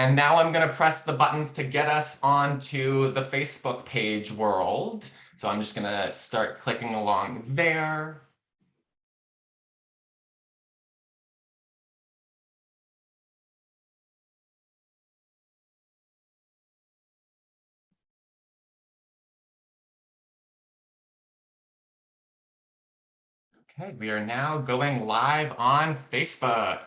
And now I'm going to press the buttons to get us onto the Facebook page world. So I'm just going to start clicking along there. Okay, we are now going live on Facebook.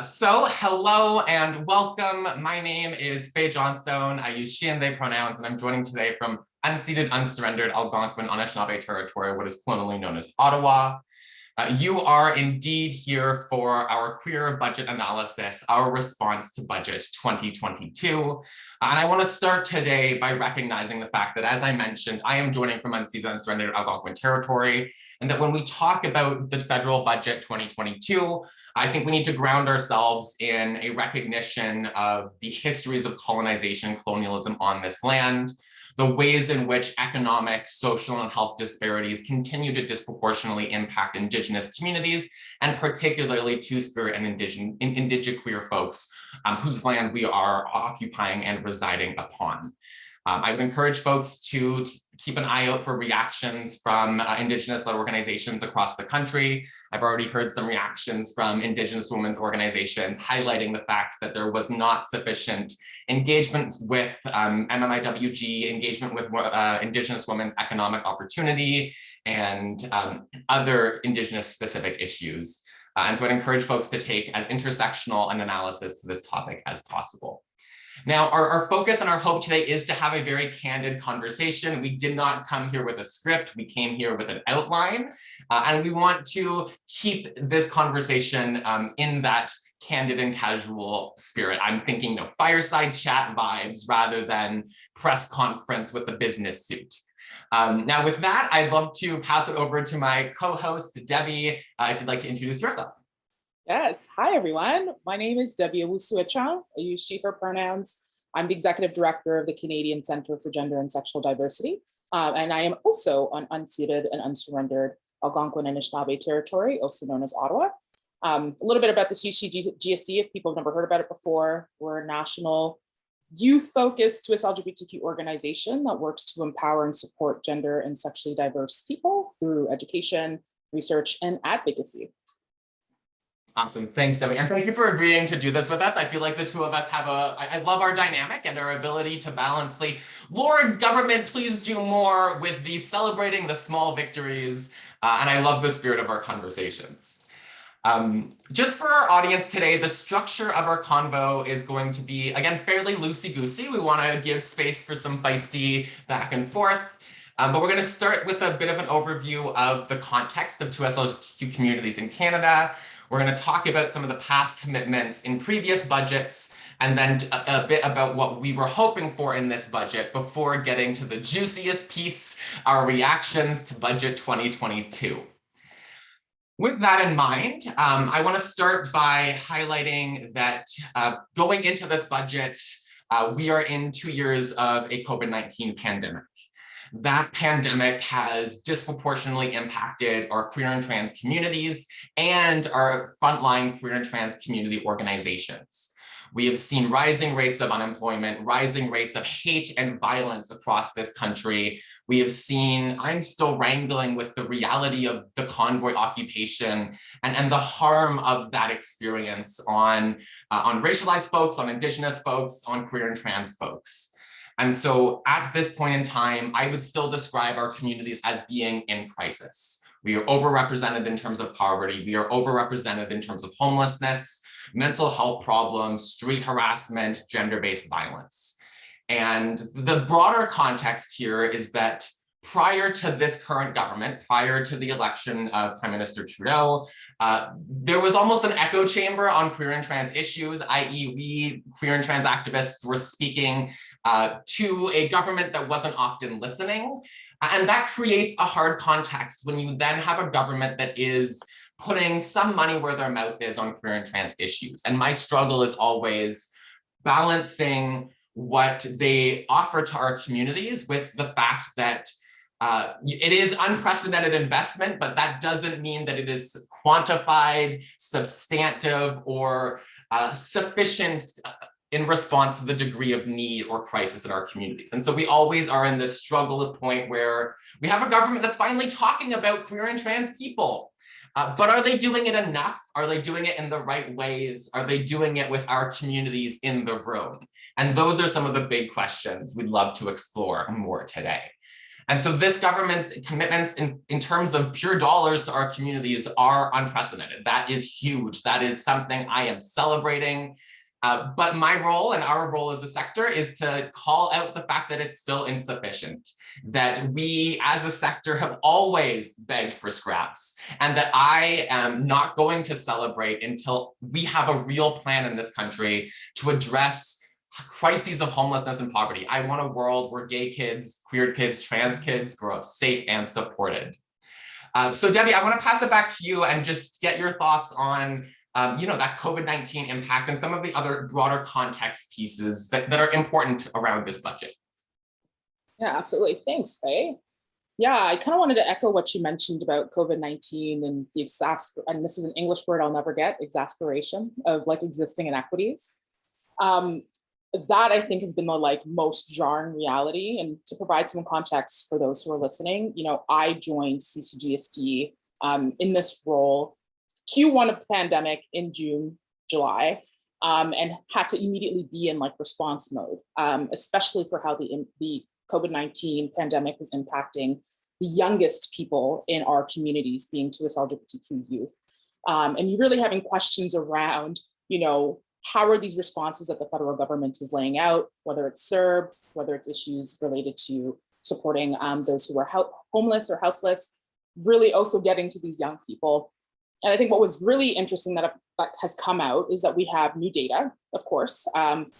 So hello and welcome. My name is Fae Johnstone. I use she and they pronouns, and I'm joining today from unceded, unsurrendered Algonquin Anishinaabe territory, what is colonially known as Ottawa. You are indeed here for our queer budget analysis, our response to budget 2022. And I want to start today by recognizing the fact that, as I mentioned, I am joining from unceded, unsurrendered Algonquin territory, and that when we talk about the federal budget 2022, I think we need to ground ourselves in a recognition of the histories of colonization, colonialism on this land, the ways in which economic, social, and health disparities continue to disproportionately impact Indigenous communities, and particularly Two-Spirit and Indigenous queer folks whose land we are occupying and residing upon. I would encourage folks to keep an eye out for reactions from Indigenous-led organizations across the country. I've already heard some reactions from Indigenous women's organizations highlighting the fact that there was not sufficient engagement with MMIWG, engagement with Indigenous women's economic opportunity, and other Indigenous-specific issues. And so I'd encourage folks to take as intersectional an analysis to this topic as possible. Now, our focus and our hope today is to have a very candid conversation. We did not come here with a script. We came here with an outline, and we want to keep this conversation in that candid and casual spirit. I'm thinking of fireside chat vibes rather than press conference with a business suit. Now, with that, I'd love to pass it over to my co-host, Debbie, if you'd like to introduce yourself. Yes. Hi, everyone. My name is Debbie Owusu-Akyeeah. I use she, her pronouns. I'm the executive director of the Canadian Centre for Gender and Sexual Diversity. And I am also on unceded and unsurrendered Algonquin Anishinaabe territory, also known as Ottawa. A little bit about the CCGSD, if people have never heard about it before. We're a national youth-focused Swiss LGBTQ organization that works to empower and support gender and sexually diverse people through education, research, and advocacy. Awesome. Thanks, Debbie. And thank you for agreeing to do this with us. I feel like the two of us have I love our dynamic and our ability to balance the Lord government, please do more with the celebrating the small victories. And I love the spirit of our conversations. Just for our audience today, the structure of our convo is going to be, again, fairly loosey-goosey. We want to give space for some feisty back and forth. But we're going to start with a bit of an overview of the context of 2S LGBTQ communities in Canada. We're going to talk about some of the past commitments in previous budgets, and then a bit about what we were hoping for in this budget before getting to the juiciest piece, our reactions to budget 2022. With that in mind, I want to start by highlighting that going into this budget, we are in 2 years of a COVID-19 pandemic. That pandemic has disproportionately impacted our queer and trans communities and our frontline queer and trans community organizations. We have seen rising rates of unemployment, rising rates of hate and violence across this country. We have seen, I'm still wrangling with the reality of the convoy occupation and the harm of that experience on racialized folks, on Indigenous folks, on queer and trans folks. And so at this point in time, I would still describe our communities as being in crisis. We are overrepresented in terms of poverty. We are overrepresented in terms of homelessness, mental health problems, street harassment, gender-based violence. And the broader context here is that prior to this current government, prior to the election of Prime Minister Trudeau, there was almost an echo chamber on queer and trans issues, i.e. we queer and trans activists were speaking to a government that wasn't often listening. And that creates a hard context when you then have a government that is putting some money where their mouth is on queer and trans issues. And my struggle is always balancing what they offer to our communities with the fact that it is unprecedented investment, but that doesn't mean that it is quantified, substantive, or sufficient in response to the degree of need or crisis in our communities. And so we always are in this struggle point where we have a government that's finally talking about queer and trans people. But are they doing it enough? Are they doing it in the right ways? Are they doing it with our communities in the room? And those are some of the big questions we'd love to explore more today. And so this government's commitments in terms of pure dollars to our communities are unprecedented. That is huge. That is something I am celebrating. But my role and our role as a sector is to call out the fact that it's still insufficient, that we as a sector have always begged for scraps, and that I am not going to celebrate until we have a real plan in this country to address crises of homelessness and poverty. I want a world where gay kids, queer kids, trans kids grow up safe and supported. So Debbie, I want to pass it back to you and just get your thoughts on that COVID-19 impact and some of the other broader context pieces that are important around this budget. Yeah, absolutely. Thanks, Faye. Yeah, I kind of wanted to echo what you mentioned about COVID-19 and the and this is an English word I'll never get, exasperation of like existing inequities. That I think has been the most jarring reality. And to provide some context for those who are listening, I joined CCGSD in this role Q1 of the pandemic in June, July, and had to immediately be in response mode, especially for how the COVID-19 pandemic is impacting the youngest people in our communities, being 2S LGBTQ youth. And you're really having questions around, how are these responses that the federal government is laying out, whether it's CERB, whether it's issues related to supporting those who are homeless or houseless, really also getting to these young people. And I think what was really interesting that has come out is that we have new data, of course,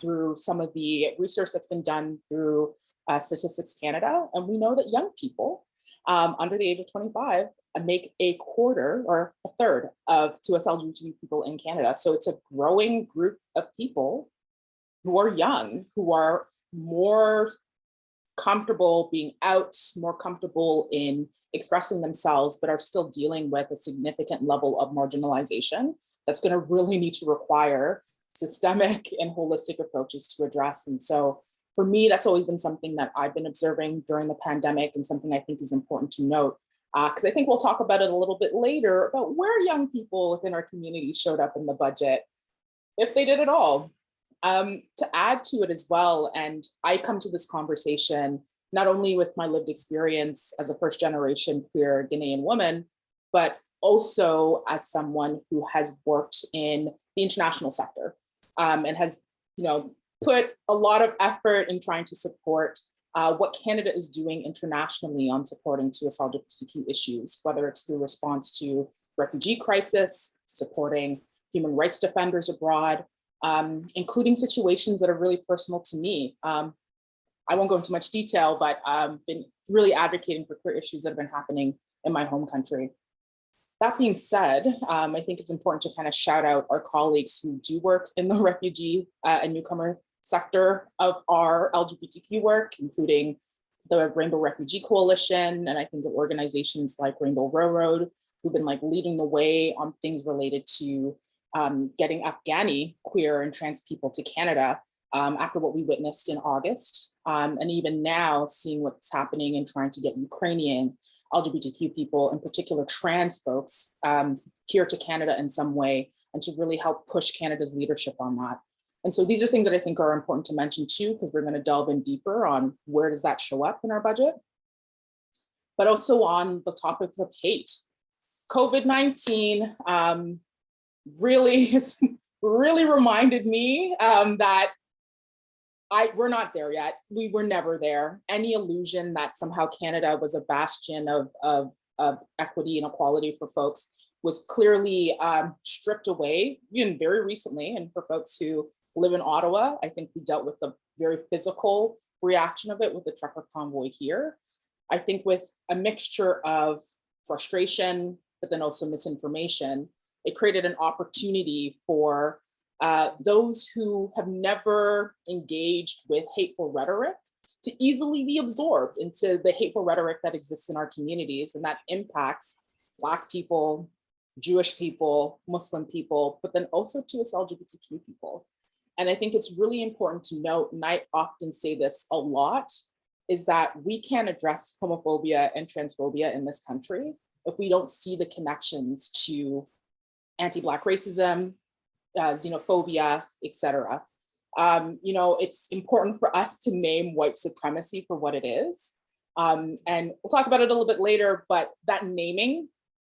through some of the research that's been done through Statistics Canada. And we know that young people under the age of 25 make a quarter or a third of 2S LGBT people in Canada. So it's a growing group of people who are young, who are more comfortable being out, more comfortable in expressing themselves, but are still dealing with a significant level of marginalization that's going to really need to require systemic and holistic approaches to address. And so for me, that's always been something that I've been observing during the pandemic and something I think is important to note, because I think we'll talk about it a little bit later about where young people within our community showed up in the budget, if they did at all. To add to it as well, and I come to this conversation not only with my lived experience as a first generation queer Ghanaian woman, but also as someone who has worked in the international sector and has put a lot of effort in trying to support what Canada is doing internationally on supporting 2S LGBTQ issues, whether it's through response to refugee crisis, supporting human rights defenders abroad, including situations that are really personal to me. I won't go into much detail, but I've been really advocating for queer issues that have been happening in my home country. That being said, I think it's important to kind of shout out our colleagues who do work in the refugee and newcomer sector of our LGBTQ work, including the Rainbow Refugee Coalition, and I think of organizations like Rainbow Railroad, who've been leading the way on things related to getting Afghani queer and trans people to Canada after what we witnessed in August. And even now seeing what's happening and trying to get Ukrainian LGBTQ people, in particular trans folks, here to Canada in some way, and to really help push Canada's leadership on that. And so these are things that I think are important to mention too, because we're going to delve in deeper on where does that show up in our budget, but also on the topic of hate. COVID-19 really reminded me that we're not there yet. We were never there. Any illusion that somehow Canada was a bastion of equity and equality for folks was clearly stripped away, very recently. And for folks who live in Ottawa, I think we dealt with the very physical reaction of it with the trucker convoy here. I think with a mixture of frustration, but then also misinformation, it created an opportunity for those who have never engaged with hateful rhetoric to easily be absorbed into the hateful rhetoric that exists in our communities, and that impacts Black people, Jewish people, Muslim people, but then also 2S LGBTQ people. And I think it's really important to note, and I often say this a lot, is that we can't address homophobia and transphobia in this country if we don't see the connections to anti-Black racism, xenophobia, etc. It's important for us to name white supremacy for what it is. And we'll talk about it a little bit later, but that naming,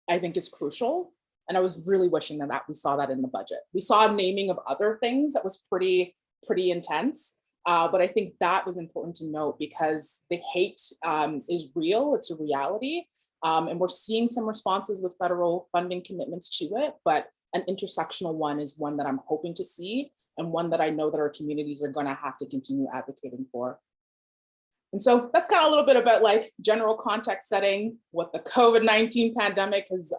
I think, is crucial. And I was really wishing that we saw that in the budget. We saw naming of other things that was pretty intense. But I think that was important to note because the hate is real, it's a reality. And we're seeing some responses with federal funding commitments to it, but an intersectional one is one that I'm hoping to see and one that I know that our communities are gonna have to continue advocating for. And so that's kind of a little bit about like general context setting, what the COVID-19 pandemic has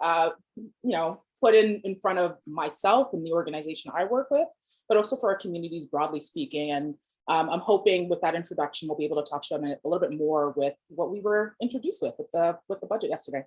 put in front of myself and the organization I work with, but also for our communities broadly speaking. And I'm hoping with that introduction, we'll be able to touch on it a little bit more with what we were introduced with the budget yesterday.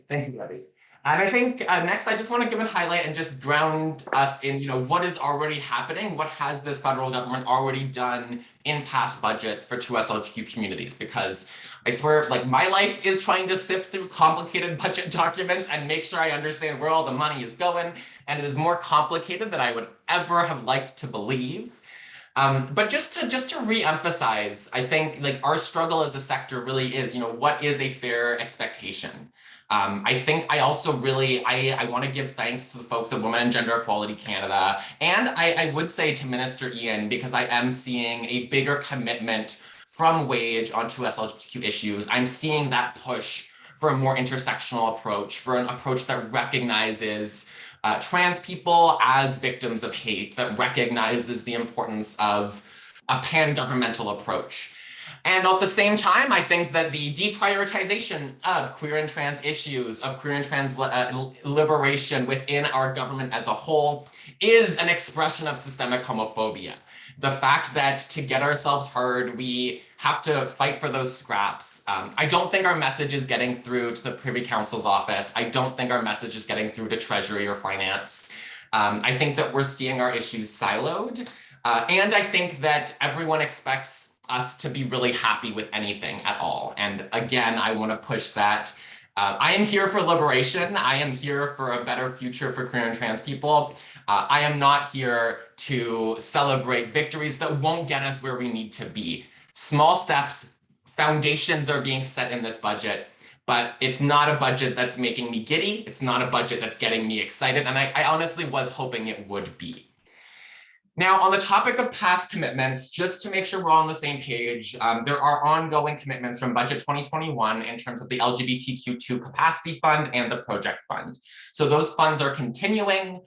Thank you, Debbie. And I think next, I just want to give a highlight and just ground us in, what is already happening. What has this federal government already done in past budgets for 2S LGBTQ communities? Because I swear, like, my life is trying to sift through complicated budget documents and make sure I understand where all the money is going. And it is more complicated than I would ever have liked to believe. But just to re-emphasize, I think like our struggle as a sector really is, what is a fair expectation? I think I also really, I want to give thanks to the folks at Women and Gender Equality Canada. And I would say to Minister Ian, because I am seeing a bigger commitment from WAGE on 2S LGBTQ issues. I'm seeing that push for a more intersectional approach, for an approach that recognizes trans people as victims of hate, that recognizes the importance of a pan-governmental approach. And at the same time, I think that the deprioritization of queer and trans issues, of queer and trans liberation within our government as a whole is an expression of systemic homophobia. The fact that to get ourselves heard, we have to fight for those scraps. I don't think our message is getting through to the Privy Council's office. I don't think our message is getting through to Treasury or Finance. I think that we're seeing our issues siloed. And I think that everyone expects us to be really happy with anything at all. And again, I want to push that. I am here for liberation. I am here for a better future for queer and trans people. I am not here to celebrate victories that won't get us where we need to be. Small steps, foundations are being set in this budget, but it's not a budget that's making me giddy. It's not a budget that's getting me excited. And I honestly was hoping it would be. Now, on the topic of past commitments, just to make sure we're all on the same page, there are ongoing commitments from Budget 2021 in terms of the LGBTQ2 Capacity Fund and the Project Fund. So those funds are continuing.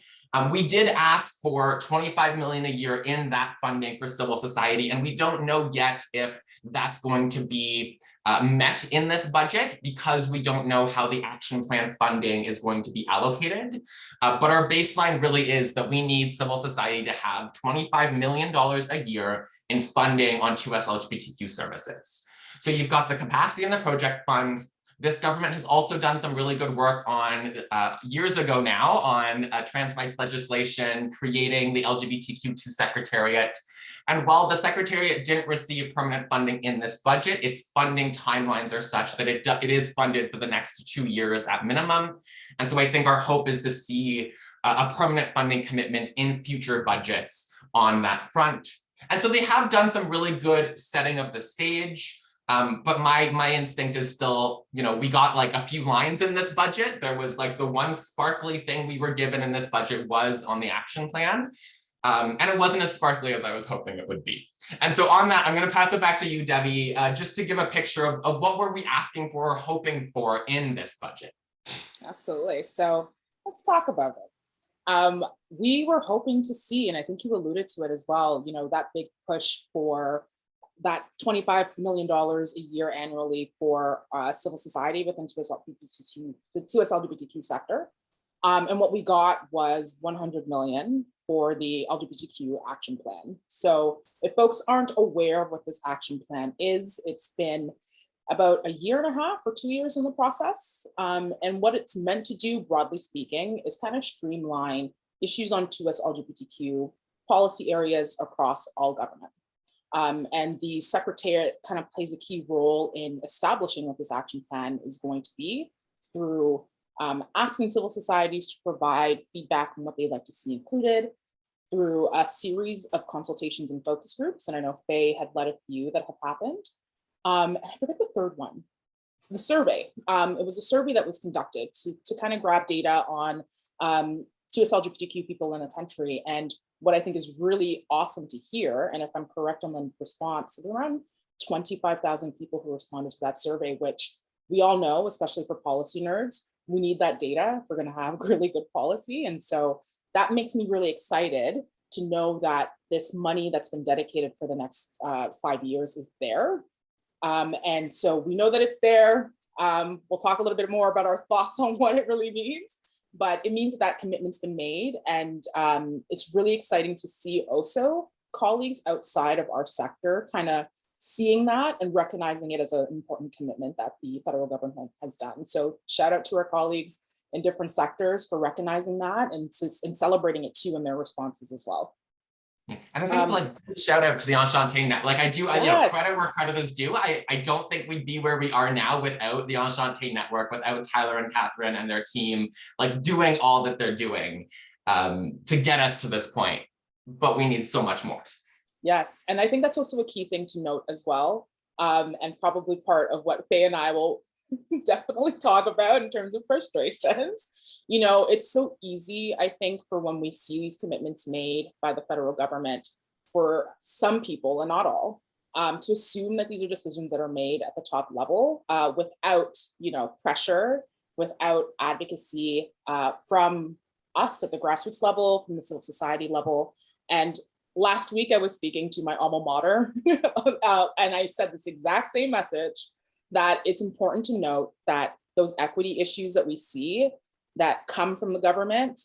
We did ask for $25 million a year in that funding for civil society, and we don't know yet if that's going to be met in this budget because we don't know how the action plan funding is going to be allocated. But our baseline really is that we need civil society to have $25 million a year in funding on 2S LGBTQ services. So you've got the capacity in the project fund. This government has also done some really good work on years ago now on trans rights legislation, creating the LGBTQ2 Secretariat. And while the Secretariat didn't receive permanent funding in this budget, its funding timelines are such that it is funded for the next 2 years at minimum. And so I think our hope is to see a permanent funding commitment in future budgets on that front. And so they have done some really good setting of the stage. But my instinct is still, we got like a few lines in this budget. There was like the one sparkly thing we were given in this budget was on the action plan. And it wasn't as sparkly as I was hoping it would be. And so on that, I'm going to pass it back to you, Debbie, just to give a picture of what were we asking for or hoping for in this budget. Absolutely. So let's talk about it. We were hoping to see, and I think you alluded to it as well, that big push for that $25 million a year annually for civil society within the 2S LGBTQ sector. And what we got was 100 million for the LGBTQ action plan. So if folks aren't aware of what this action plan is, it's been about a year and a half or 2 years in the process. And what it's meant to do, broadly speaking, is kind of streamline issues on 2S LGBTQ policy areas across all government. And the Secretariat kind of plays a key role in establishing what this action plan is going to be through asking civil societies to provide feedback on what they'd like to see included, through a series of consultations and focus groups. And I know Fae had led a few that have happened. And I forget the third one, the survey. It was a survey that was conducted to kind of grab data on US LGBTQ people in the country. And what I think is really awesome to hear, and if I'm correct on the response, around 25,000 people who responded to that survey, which we all know, especially for policy nerds, we need that data if we're going to have really good policy. And so that makes me really excited to know that this money that's been dedicated for the next 5 years is there. And so we know that it's there. We'll talk a little bit more about our thoughts on what it really means, but it means that commitment's been made. And it's really exciting to see also colleagues outside of our sector kind of seeing that and recognizing it as an important commitment that the federal government has done. So shout out to our colleagues in different sectors for recognizing that and celebrating it too in their responses as well. And I think like shout out to the Enchanté Net. Like I do, yes. You know, credit where credit is due. I don't think we'd be where we are now without the Enchanté Network, without Tyler and Catherine and their team, like doing all that they're doing to get us to this point. But we need so much more. Yes, and I think that's also a key thing to note as well, and probably part of what Fae and I will definitely talk about in terms of frustrations. You know, it's so easy, I think, for when we see these commitments made by the federal government, for some people, and not all, to assume that these are decisions that are made at the top level without, you know, pressure, without advocacy from us at the grassroots level, from the civil society level. And last week, I was speaking to my alma mater, and I said this exact same message, that it's important to note that those equity issues that we see that come from the government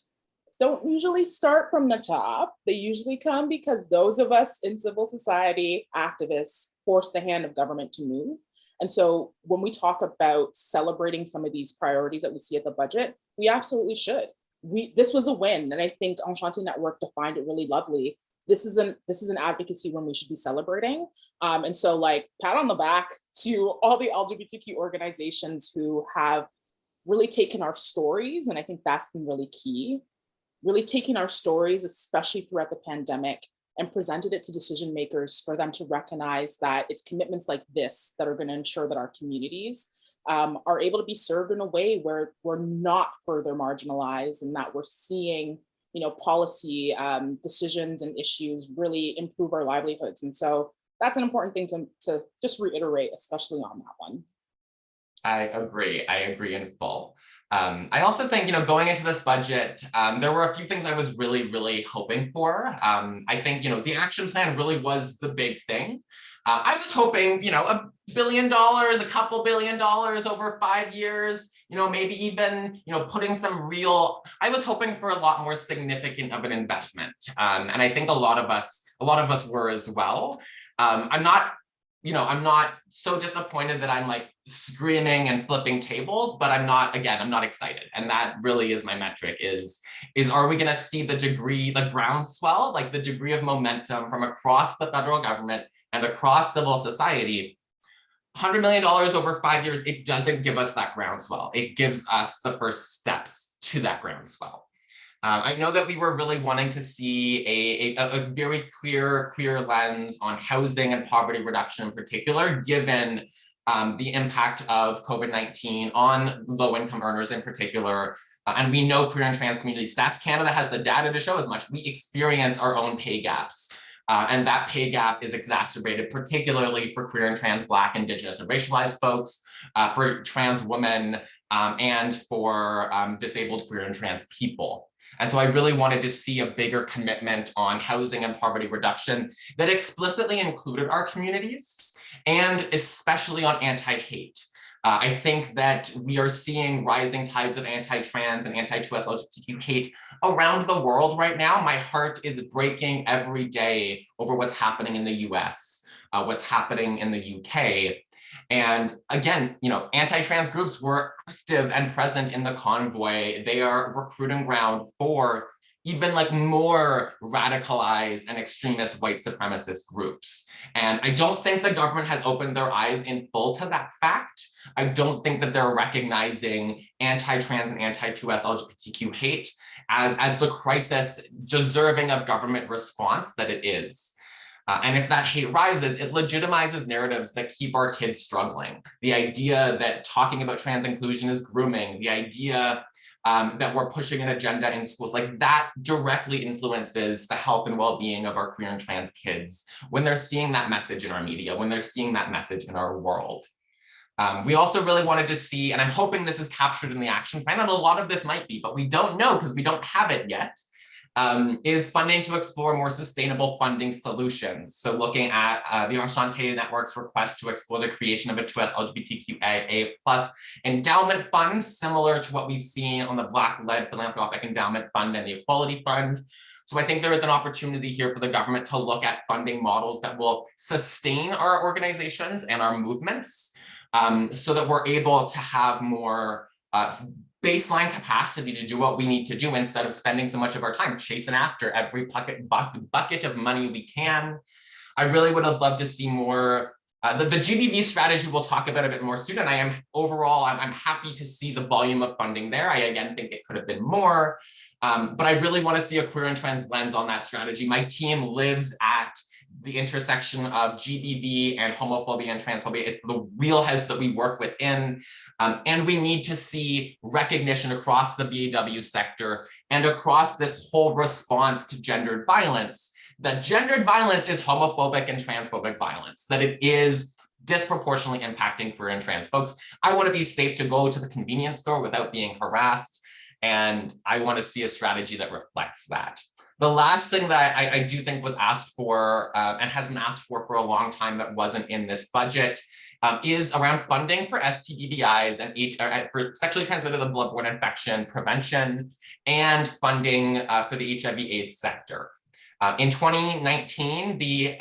don't usually start from the top. They usually come because those of us in civil society, activists, force the hand of government to move. And so when we talk about celebrating some of these priorities that we see at the budget, we absolutely should. This was a win, and I think Enchanté Network defined it really lovely. This is an advocacy when we should be celebrating. And so like pat on the back to all the LGBTQ organizations who have really taken our stories. And I think that's been really key, really taking our stories, especially throughout the pandemic, and presented it to decision makers for them to recognize that it's commitments like this that are going to ensure that our communities are able to be served in a way where we're not further marginalized, and that we're seeing, you know, policy decisions and issues really improve our livelihoods. And so that's an important thing to just reiterate, especially on that one. I agree in full. I also think, you know, going into this budget, there were a few things I was really, really hoping for. I think, you know, the action plan really was the big thing. I was hoping, you know, $1 billion, a couple $1 billion over 5 years, you know, maybe even, you know, putting some real, I was hoping for a lot more significant of an investment. And I think a lot of us were as well. I'm not so disappointed that I'm like screaming and flipping tables, but I'm not excited. And that really is my metric is are we going to see the degree, the groundswell, like the degree of momentum from across the federal government and across civil society? $100 million over 5 years, it doesn't give us that groundswell. It gives us the first steps to that groundswell. I know that we were really wanting to see a very clear lens on housing and poverty reduction in particular, given the impact of COVID-19 on low-income earners in particular. And we know queer and trans communities, Stats Canada has the data to show as much. We experience our own pay gaps. And that pay gap is exacerbated, particularly for queer and trans, Black, Indigenous, and racialized folks, for trans women, and for disabled queer and trans people. And so I really wanted to see a bigger commitment on housing and poverty reduction that explicitly included our communities, and especially on anti-hate. I think that we are seeing rising tides of anti-trans and anti-2S LGBTQ hate around the world right now. My heart is breaking every day over what's happening in the US, what's happening in the UK. And again, you know, anti-trans groups were active and present in the convoy. They are recruiting ground for even like more radicalized and extremist white supremacist groups. And I don't think the government has opened their eyes in full to that fact. I don't think that they're recognizing anti-trans and anti-2S LGBTQ hate as the crisis deserving of government response that it is. And if that hate rises, it legitimizes narratives that keep our kids struggling. The idea that talking about trans inclusion is grooming, the idea that we're pushing an agenda in schools, like that directly influences the health and well-being of our queer and trans kids when they're seeing that message in our media, when they're seeing that message in our world. We also really wanted to see, and I'm hoping this is captured in the action plan, and a lot of this might be, but we don't know because we don't have it yet, is funding to explore more sustainable funding solutions. So looking at the Enchanté Network's request to explore the creation of a 2S LGBTQIA+ endowment fund, similar to what we've seen on the Black-led Philanthropic Endowment Fund and the Equality Fund. So I think there is an opportunity here for the government to look at funding models that will sustain our organizations and our movements, so that we're able to have more baseline capacity to do what we need to do instead of spending so much of our time chasing after every bucket of money we can. I really would have loved to see more. The Gbv strategy we'll talk about a bit more soon, and I am overall, I'm happy to see the volume of funding there. I again think it could have been more, but I really want to see a queer and trans lens on that strategy. My team lives at the intersection of GBV and homophobia and transphobia. It's the wheelhouse that we work within. And we need to see recognition across the BAW sector and across this whole response to gendered violence, that gendered violence is homophobic and transphobic violence, that it is disproportionately impacting queer and trans folks. I want to be safe to go to the convenience store without being harassed. And I want to see a strategy that reflects that. The last thing that I do think was asked for and has been asked for a long time that wasn't in this budget is around funding for STDBIs and for sexually transmitted and bloodborne infection prevention and funding for the HIV/AIDS sector. In 2019, the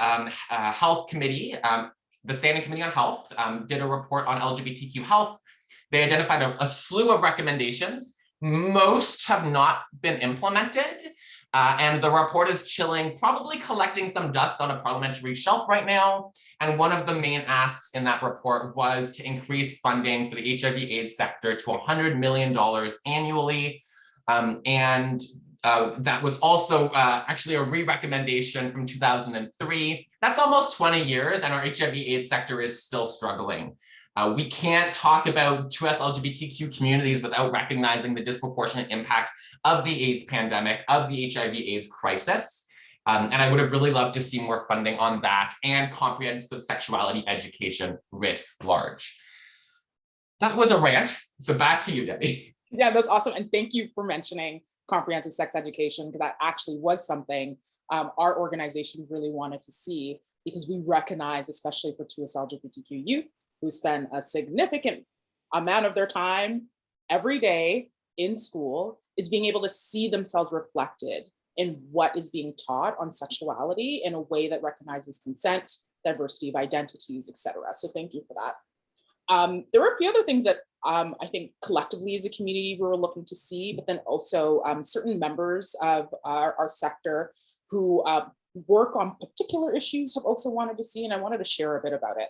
Health Committee, the Standing Committee on Health, did a report on LGBTQ health. They identified a slew of recommendations. Most have not been implemented. And the report is chilling, probably collecting some dust on a parliamentary shelf right now. And one of the main asks in that report was to increase funding for the HIV/AIDS sector to $100 million annually. That was also actually a re-recommendation from 2003. That's almost 20 years, and our HIV/AIDS sector is still struggling. We can't talk about 2S LGBTQ communities without recognizing the disproportionate impact of the AIDS pandemic, of the HIV/AIDS crisis. And I would have really loved to see more funding on that and comprehensive sexuality education writ large. That was a rant. So back to you, Debbie. Yeah, that's awesome. And thank you for mentioning comprehensive sex education, because that actually was something our organization really wanted to see, because we recognize, especially for 2S LGBTQ youth, who spend a significant amount of their time every day in school, is being able to see themselves reflected in what is being taught on sexuality in a way that recognizes consent, diversity of identities, et cetera. So thank you for that. There were a few other things that I think collectively as a community we were looking to see, but then also certain members of our sector who work on particular issues have also wanted to see, and I wanted to share a bit about it.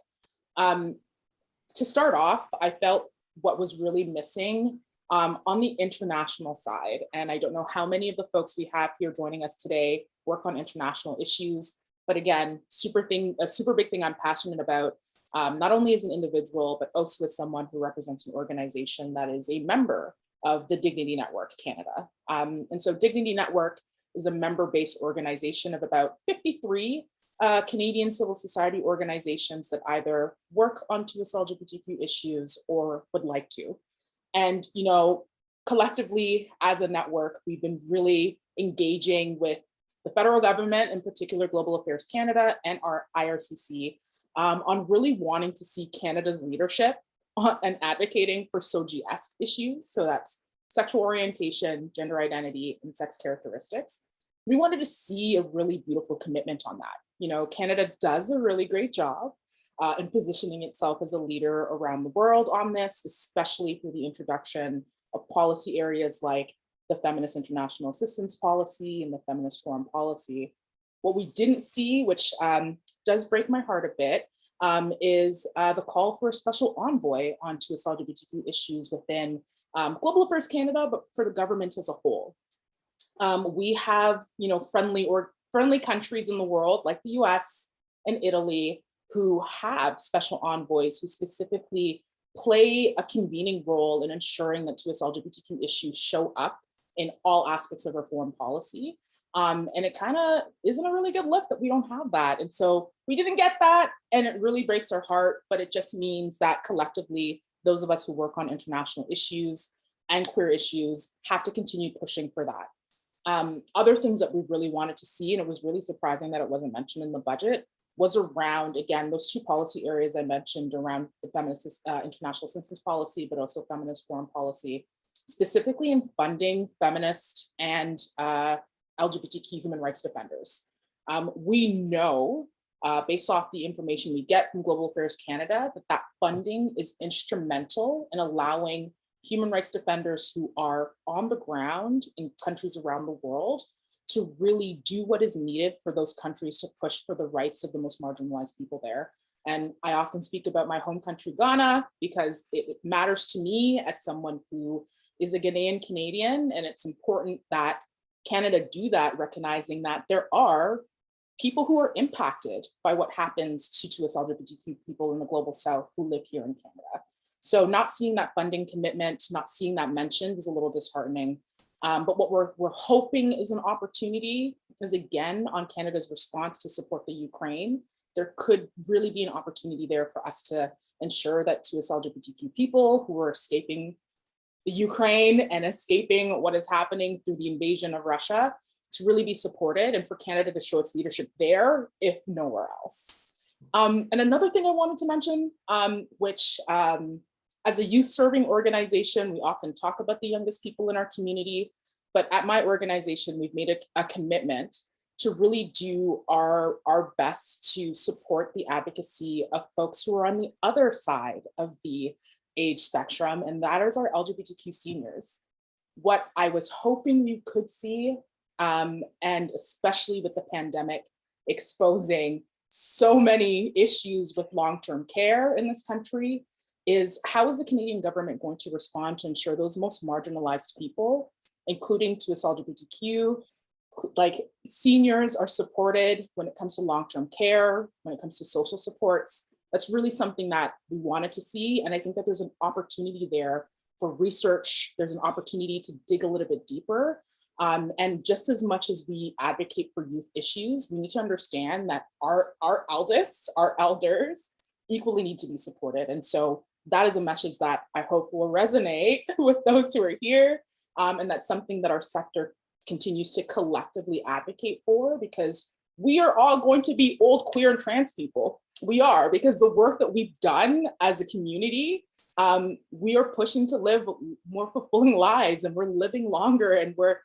To start off, I felt what was really missing on the international side, and I don't know how many of the folks we have here joining us today work on international issues, but again, a super big thing I'm passionate about, not only as an individual, but also as someone who represents an organization that is a member of the Dignity Network Canada. And so Dignity Network is a member-based organization of about 53 Canadian civil society organizations that either work on 2S LGBTQ issues or would like to. And, you know, collectively as a network, we've been really engaging with the federal government, in particular Global Affairs Canada and our IRCC, on really wanting to see Canada's leadership and advocating for SOGI-esque issues. So that's sexual orientation, gender identity, and sex characteristics. We wanted to see a really beautiful commitment on that. You know, Canada does a really great job in positioning itself as a leader around the world on this, especially through the introduction of policy areas like the Feminist International Assistance Policy and the Feminist Foreign Policy. What we didn't see, which does break my heart a bit, is the call for a special envoy on TUS LGBTQ issues within Global Affairs Canada, but for the government as a whole. We have, friendly countries in the world like the US and Italy who have special envoys who specifically play a convening role in ensuring that TUS LGBTQ issues show up in all aspects of our foreign policy. And it kind of isn't a really good look that we don't have that. And so we didn't get that, and it really breaks our heart, but it just means that collectively, those of us who work on international issues and queer issues have to continue pushing for that. Other things that we really wanted to see, and it was really surprising that it wasn't mentioned in the budget, was around, again, those two policy areas I mentioned around the feminist international assistance policy, but also feminist foreign policy, specifically in funding feminist and LGBTQ human rights defenders. We know, based off the information we get from Global Affairs Canada, that funding is instrumental in allowing human rights defenders who are on the ground in countries around the world to really do what is needed for those countries to push for the rights of the most marginalized people there. And I often speak about my home country, Ghana, because it matters to me as someone who is a Ghanaian Canadian, and it's important that Canada do that, recognizing that there are people who are impacted by what happens to TUS LGBTQ people in the global south who live here in Canada. So not seeing that funding commitment, not seeing that mentioned was a little disheartening. But what we're hoping is an opportunity, because again, on Canada's response to support the Ukraine, there could really be an opportunity there for us to ensure that TUS LGBTQ people who are escaping the Ukraine and escaping what is happening through the invasion of Russia to really be supported, and for Canada to show its leadership there, if nowhere else. And another thing I wanted to mention, which as a youth serving organization, we often talk about the youngest people in our community, but at my organization, we've made a commitment to really do our best to support the advocacy of folks who are on the other side of the age spectrum, and that is our LGBTQ seniors. What I was hoping you could see, and especially with the pandemic exposing so many issues with long-term care in this country, is how is the Canadian government going to respond to ensure those most marginalized people, including TUS LGBTQ, like seniors, are supported when it comes to long-term care, when it comes to social supports. That's really something that we wanted to see. And I think that there's an opportunity there for research. There's an opportunity to dig a little bit deeper. And just as much as we advocate for youth issues, we need to understand that our eldest, our elders, equally need to be supported. And so that is a message that I hope will resonate with those who are here. And that's something that our sector continues to collectively advocate for, because we are all going to be old queer and trans people. We are, because the work that we've done as a community, we are pushing to live more fulfilling lives, and we're living longer, and we're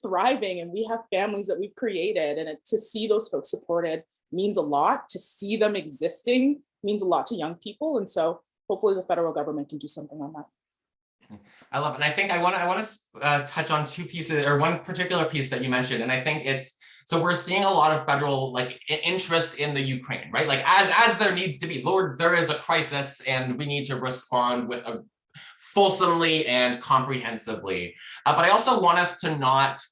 thriving, and we have families that we've created. And to see those folks supported means a lot. To see them existing means a lot to young people. And so hopefully the federal government can do something on that. I love it. And I think I want to touch on two pieces, or one particular piece that you mentioned. And I think it's, so we're seeing a lot of federal interest in the Ukraine, right? Like as there needs to be. Lord, there is a crisis and we need to respond with a fulsomely and comprehensively. But I also want us to not,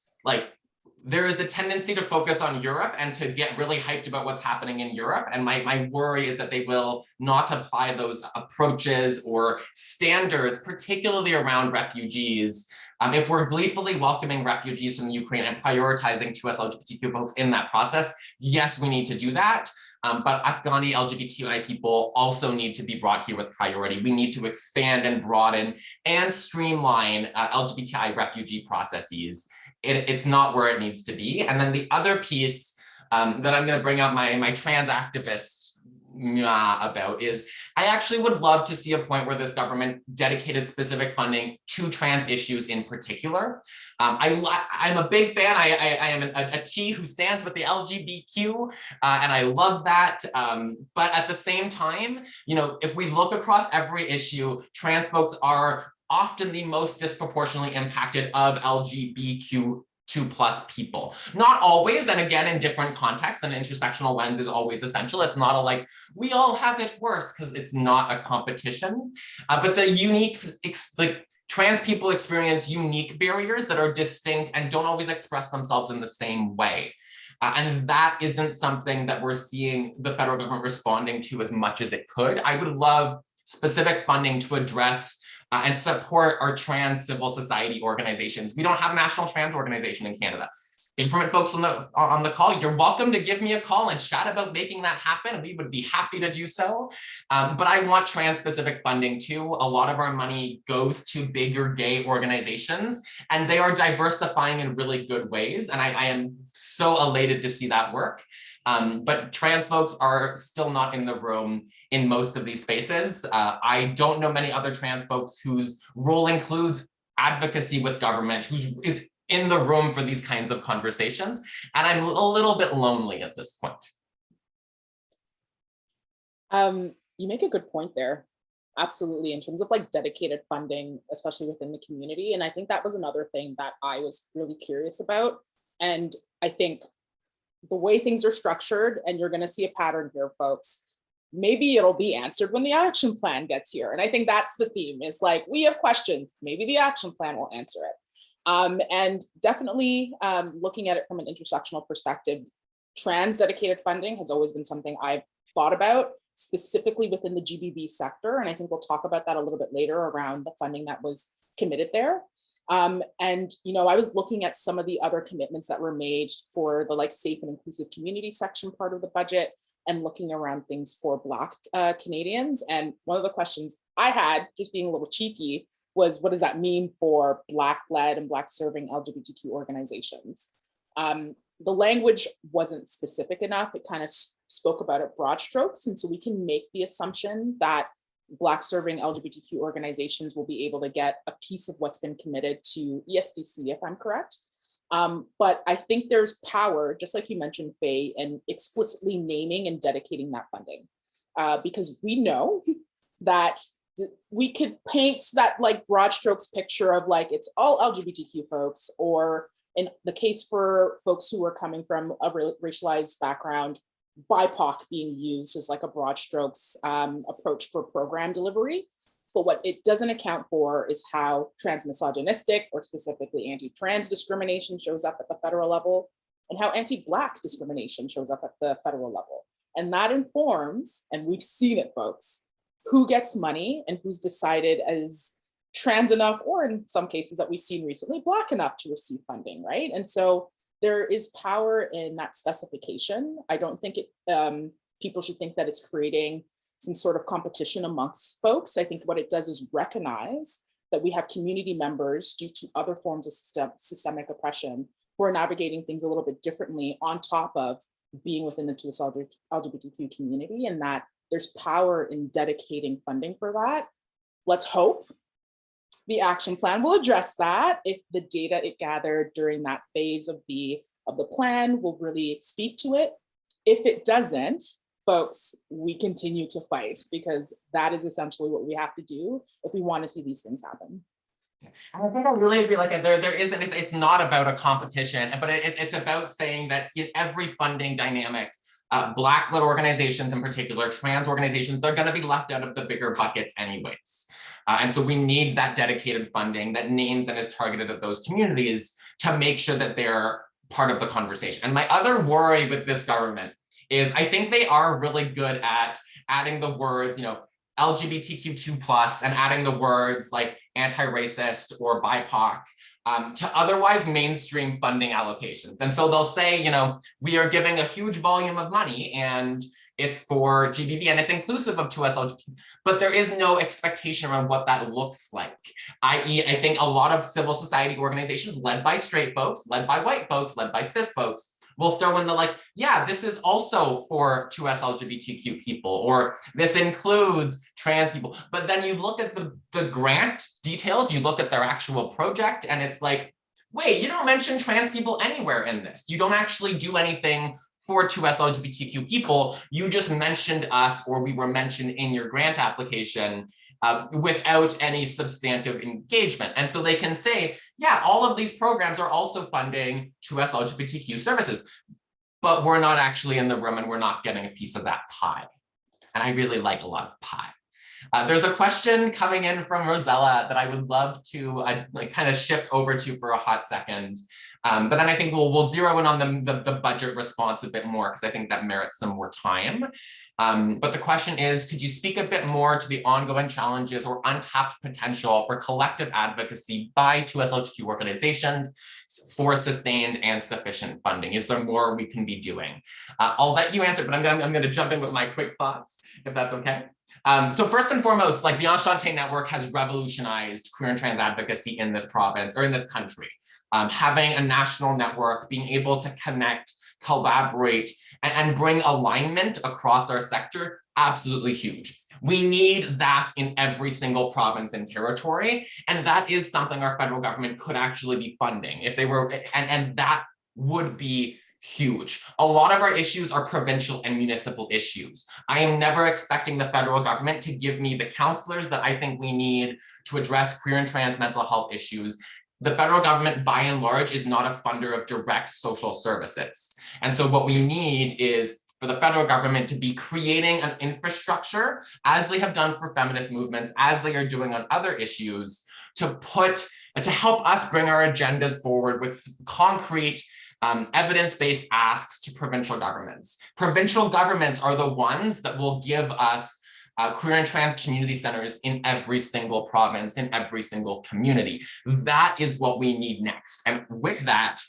there is a tendency to focus on Europe and to get really hyped about what's happening in Europe. And my worry is that they will not apply those approaches or standards, particularly around refugees. If we're gleefully welcoming refugees from the Ukraine and prioritizing TUS LGBTQ folks in that process, yes, we need to do that. But Afghani LGBTI people also need to be brought here with priority. We need to expand and broaden and streamline LGBTI refugee processes. It's not where it needs to be. And then the other piece that I'm going to bring up my trans activists about is, I actually would love to see a point where this government dedicated specific funding to trans issues in particular. I'm a big fan. I am a T who stands with the LGBTQ, and I love that. But at the same time, if we look across every issue, trans folks are often the most disproportionately impacted of LGBTQ2+ people. Not always, and again, in different contexts, an intersectional lens is always essential. It's not a like, we all have it worse, because it's not a competition. But the unique, like, trans people experience unique barriers that are distinct and don't always express themselves in the same way. And that isn't something that we're seeing the federal government responding to as much as it could. I would love specific funding to address and support our trans civil society organizations. We don't have a national trans organization in Canada. Government folks on the call, you're welcome to give me a call and chat about making that happen. We would be happy to do so. But I want trans-specific funding too. A lot of our money goes to bigger gay organizations, and they are diversifying in really good ways. And I am so elated to see that work. But trans folks are still not in the room in most of these spaces. I don't know many other trans folks whose role includes advocacy with government, is in the room for these kinds of conversations. And I'm a little bit lonely at this point. You make a good point there. Absolutely, in terms of like dedicated funding, especially within the community. And I think that was another thing that I was really curious about. And I think the way things are structured, and you're going to see a pattern here, folks, maybe it'll be answered when the action plan gets here. And I think that's the theme, is like, we have questions, maybe the action plan will answer it. And definitely looking at it from an intersectional perspective, trans dedicated funding has always been something I've thought about, specifically within the GBV sector. And I think we'll talk about that a little bit later around the funding that was committed there. And, you know, I was looking at some of the other commitments that were made for the like safe and inclusive community section part of the budget, and looking around things for Black Canadians. And one of the questions I had, just being a little cheeky, was what does that mean for Black-led and Black-serving LGBTQ organizations? The language wasn't specific enough. It kind of spoke about it broad strokes. And so we can make the assumption that Black-serving LGBTQ organizations will be able to get a piece of what's been committed to ESDC, if I'm correct. But I think there's power, just like you mentioned, Faye, in explicitly naming and dedicating that funding. Because we know that we could paint that like broad strokes picture of like, it's all LGBTQ folks, or in the case for folks who are coming from a racialized background, BIPOC being used as like a broad strokes approach for program delivery. But what it doesn't account for is how trans-misogynistic, or specifically anti-trans discrimination, shows up at the federal level, and how anti-Black discrimination shows up at the federal level. And that informs, and we've seen it, folks, who gets money and who's decided as trans enough, or in some cases that we've seen recently, Black enough to receive funding, right? And so there is power in that specification. I don't think people should think that it's creating some sort of competition amongst folks. I think what it does is recognize that we have community members, due to other forms of systemic oppression, who are navigating things a little bit differently on top of being within the LGBTQ community, and that there's power in dedicating funding for that. Let's hope the action plan will address that, if the data it gathered during that phase of the plan will really speak to it. If it doesn't, folks, we continue to fight, because that is essentially what we have to do if we want to see these things happen. I think I really agree. Like it's not about a competition, but it's about saying that in every funding dynamic, Black-led organizations in particular, trans organizations, they're going to be left out of the bigger buckets anyways. And so we need that dedicated funding that names and is targeted at those communities to make sure that they're part of the conversation. And my other worry with this government is I think they are really good at adding the words, you know, LGBTQ2+, and adding the words like anti-racist or BIPOC to otherwise mainstream funding allocations. And so they'll say, you know, we are giving a huge volume of money and it's for GBV and it's inclusive of 2S LGBT, but there is no expectation around what that looks like. I.e., I think a lot of civil society organizations led by straight folks, led by white folks, led by cis folks, will throw in the like, yeah, this is also for 2S LGBTQ people, or this includes trans people. But then you look at the grant details, you look at their actual project, and it's like, wait, you don't mention trans people anywhere in this. You don't actually do anything for 2S LGBTQ people. You just mentioned us, or we were mentioned in your grant application without any substantive engagement. And so they can say, yeah, all of these programs are also funding 2S LGBTQ services, but we're not actually in the room and we're not getting a piece of that pie. And I really like a lot of pie. There's a question coming in from Rosella that I would love to kind of shift over to for a hot second. But then I think we'll zero in on the budget response a bit more, because I think that merits some more time. But the question is, could you speak a bit more to the ongoing challenges or untapped potential for collective advocacy by 2S LGBTQ organizations for sustained and sufficient funding? Is there more we can be doing? I'll let you answer, but I'm going to jump in with my quick thoughts, if that's okay. So first and foremost, like the Enchante Network has revolutionized queer and trans advocacy in this province or in this country. Having a national network, being able to connect, collaborate, and bring alignment across our sector, absolutely huge. We need that in every single province and territory, and that is something our federal government could actually be funding if they were, and that would be huge. A lot of our issues are provincial and municipal issues. I am never expecting the federal government to give me the counselors that I think we need to address queer and trans mental health issues. The federal government, by and large, is not a funder of direct social services. And so what we need is for the federal government to be creating an infrastructure, as they have done for feminist movements, as they are doing on other issues, to help us bring our agendas forward with concrete evidence-based asks to provincial governments. Provincial governments are the ones that will give us queer and trans community centers in every single province, in every single community. That is what we need next. And with that,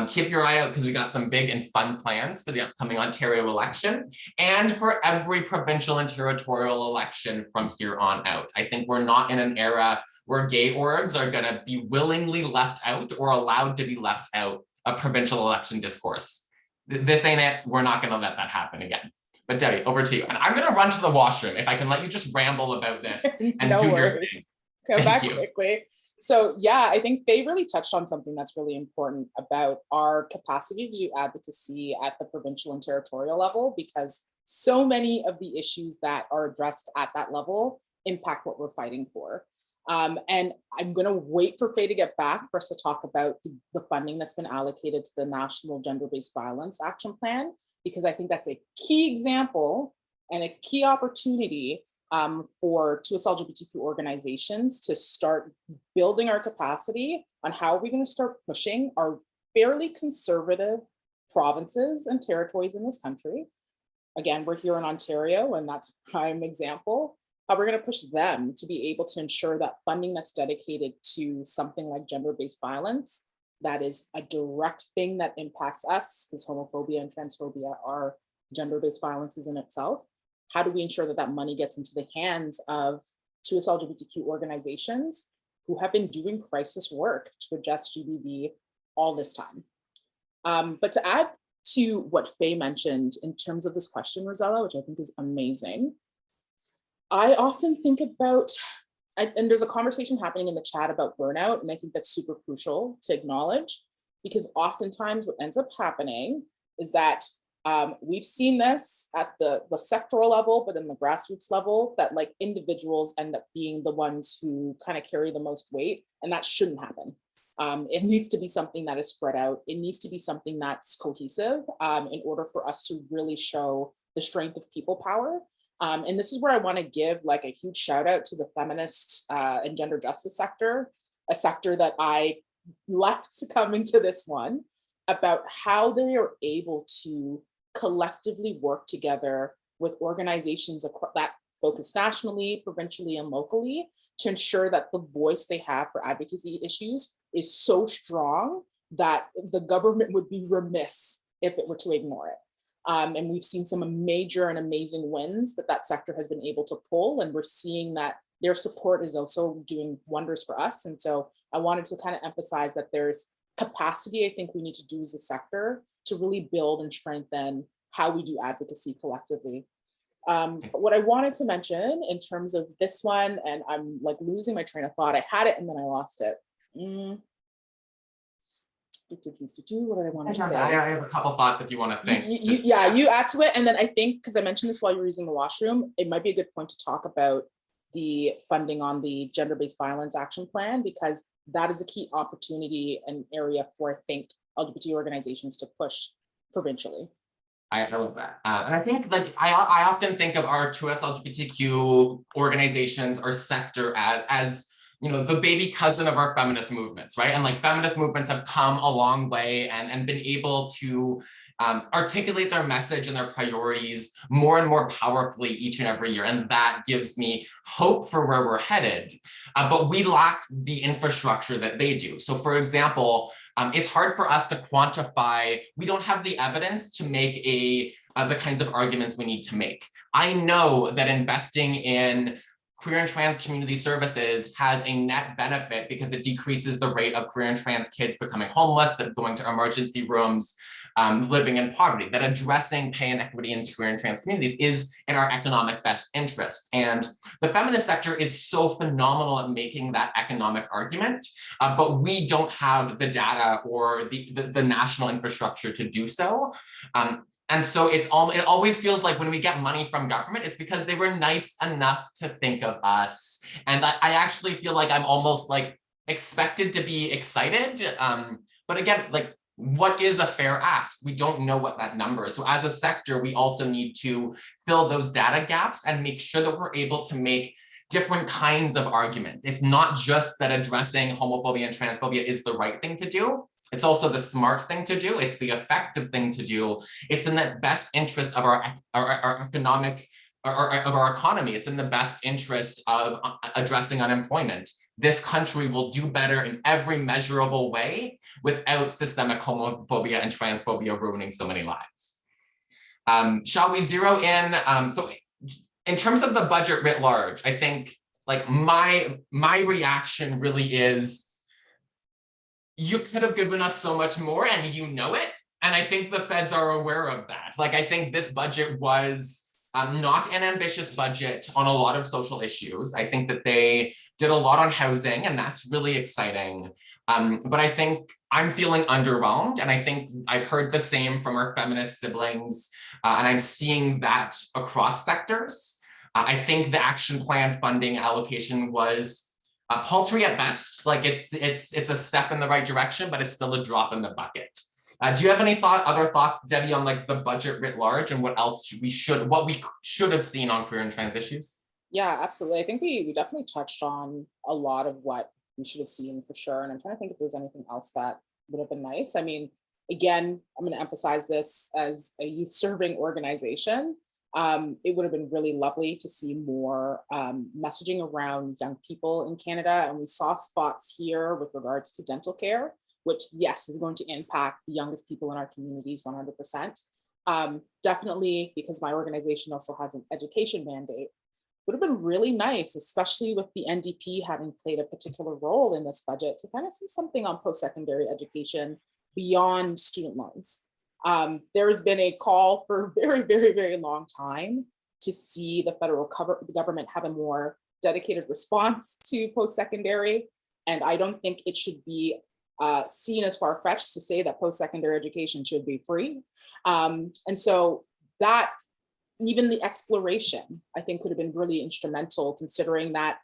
keep your eye out, because we got some big and fun plans for the upcoming Ontario election and for every provincial and territorial election from here on out. I think we're not in an era where gay orgs are going to be willingly left out or allowed to be left out of provincial election discourse. This ain't it. We're not going to let that happen again. But Debbie, over to you. And I'm going to run to the washroom. If I can let you just ramble about this and No do worries. your thing. Come back quickly. So yeah, I think Fae really touched on something that's really important about our capacity to do advocacy at the provincial and territorial level, because so many of the issues that are addressed at that level impact what we're fighting for. And I'm going to wait for Fae to get back for us to talk about the funding that's been allocated to the National Gender-Based Violence Action Plan, because I think that's a key example and a key opportunity for 2S LGBTQ organizations to start building our capacity on how we're going to start pushing our fairly conservative provinces and territories in this country. Again, we're here in Ontario, and that's a prime example. How we're going to push them to be able to ensure that funding that's dedicated to something like gender-based violence, that is a direct thing that impacts us, because homophobia and transphobia are gender-based violences in itself. How do we ensure that that money gets into the hands of 2S LGBTQ organizations who have been doing crisis work to address GBV all this time? But to add to what Fae mentioned in terms of this question, Rosella, which I think is amazing, I often think about, and there's a conversation happening in the chat about burnout, and I think that's super crucial to acknowledge, because oftentimes what ends up happening is that we've seen this at the sectoral level, but in the grassroots level, that like individuals end up being the ones who kind of carry the most weight, and that shouldn't happen. It needs to be something that is spread out. It needs to be something that's cohesive in order for us to really show the strength of people power. And this is where I want to give like a huge shout out to the feminist and gender justice sector, a sector that I left to come into this one, about how they are able to collectively work together with organizations that focus nationally, provincially, and locally to ensure that the voice they have for advocacy issues is so strong that the government would be remiss if it were to ignore it. And we've seen some major and amazing wins that sector has been able to pull, and we're seeing that their support is also doing wonders for us. And so I wanted to kind of emphasize that there's capacity I think we need to do as a sector to really build and strengthen how we do advocacy collectively. But what I wanted to mention in terms of this one, and I'm like losing my train of thought, I had it and then I lost it. What did I want to say? I have a couple thoughts if you want to think. You add to it. And then I think, because I mentioned this while you were using the washroom, it might be a good point to talk about the funding on the gender-based violence action plan, because that is a key opportunity and area for, I think, LGBT organizations to push provincially. I love that. And I think, like, I often think of our 2S LGBTQ organizations or sector as you know, the baby cousin of our feminist movements, right? And like feminist movements have come a long way and been able to articulate their message and their priorities more and more powerfully each and every year. And that gives me hope for where we're headed. But we lack the infrastructure that they do. So for example, it's hard for us to quantify. We don't have the evidence to make the kinds of arguments we need to make. I know that investing in queer and trans community services has a net benefit because it decreases the rate of queer and trans kids becoming homeless, that going to emergency rooms, living in poverty, that addressing pay and equity in queer and trans communities is in our economic best interest. And the feminist sector is so phenomenal at making that economic argument, but we don't have the data or the national infrastructure to do so. And so it always feels like when we get money from government, it's because they were nice enough to think of us. And I actually feel like I'm almost like expected to be excited. But again, like, what is a fair ask? We don't know what that number is. So as a sector, we also need to fill those data gaps and make sure that we're able to make different kinds of arguments. It's not just that addressing homophobia and transphobia is the right thing to do. It's also the smart thing to do. It's the effective thing to do. It's in the best interest of our economic, or of our economy. It's in the best interest of addressing unemployment. This country will do better in every measurable way without systemic homophobia and transphobia ruining so many lives. Shall we zero in? So in terms of the budget writ large, I think like my reaction really is, you could have given us so much more and you know it. And I think the feds are aware of that. Like, I think this budget was not an ambitious budget on a lot of social issues. I think that they did a lot on housing, and that's really exciting. But I think I'm feeling underwhelmed, and I think I've heard the same from our feminist siblings, and I'm seeing that across sectors. I think the action plan funding allocation was paltry at best. Like it's a step in the right direction, but it's still a drop in the bucket. Do you have any other thoughts, Debbie, on like the budget writ large and what else we should have seen on queer and trans issues? Yeah, absolutely. I think we definitely touched on a lot of what we should have seen for sure. And I'm trying to think if there's anything else that would have been nice. I mean, again, I'm going to emphasize this as a youth serving organization. It would have been really lovely to see more messaging around young people in Canada. And we saw spots here with regards to dental care, which, yes, is going to impact the youngest people in our communities 100%. Definitely, because my organization also has an education mandate, would have been really nice, especially with the NDP having played a particular role in this budget, to kind of see something on post-secondary education beyond student loans. There has been a call for a very, very, very long time to see the federal government have a more dedicated response to post-secondary. And I don't think it should be seen as far-fetched to say that post-secondary education should be free. And so that, even the exploration, I think, could have been really instrumental, considering that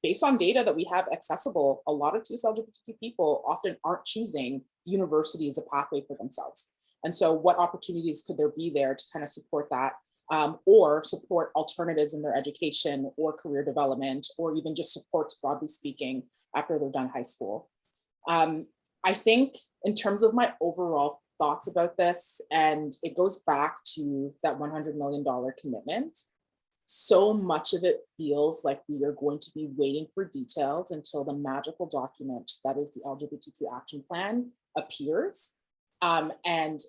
based on data that we have accessible, a lot of 2S LGBTQ people often aren't choosing university as a pathway for themselves. And so what opportunities could there be there to kind of support that, or support alternatives in their education or career development, or even just supports, broadly speaking, after they're done high school. I think in terms of my overall thoughts about this, and it goes back to that $100 million commitment, so much of it feels like we are going to be waiting for details until the magical document that is the LGBTQ action plan appears. And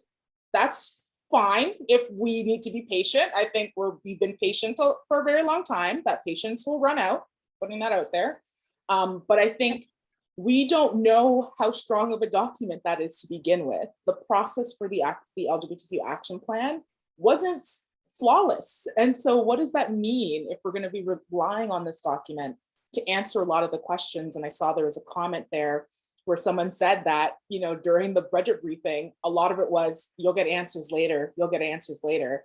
that's fine if we need to be patient. I think we've been patient for a very long time. That patience will run out, putting that out there. But I think we don't know how strong of a document that is to begin with. The process for the LGBTQ action plan wasn't flawless. And so what does that mean if we're going to be relying on this document to answer a lot of the questions? And I saw there was a comment there where someone said that, during the budget briefing, a lot of it was, you'll get answers later, you'll get answers later.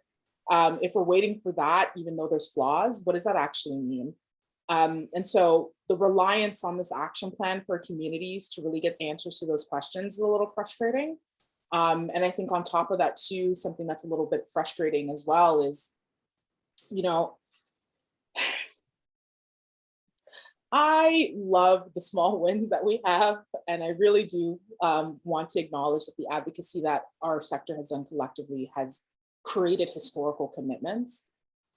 If we're waiting for that, even though there's flaws, what does that actually mean? And so the reliance on this action plan for communities to really get answers to those questions is a little frustrating. And I think on top of that too, something that's a little bit frustrating as well is, I love the small wins that we have, and I really do want to acknowledge that the advocacy that our sector has done collectively has created historical commitments.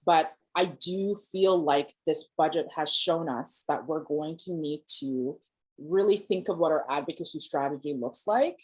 But I do feel like this budget has shown us that we're going to need to really think of what our advocacy strategy looks like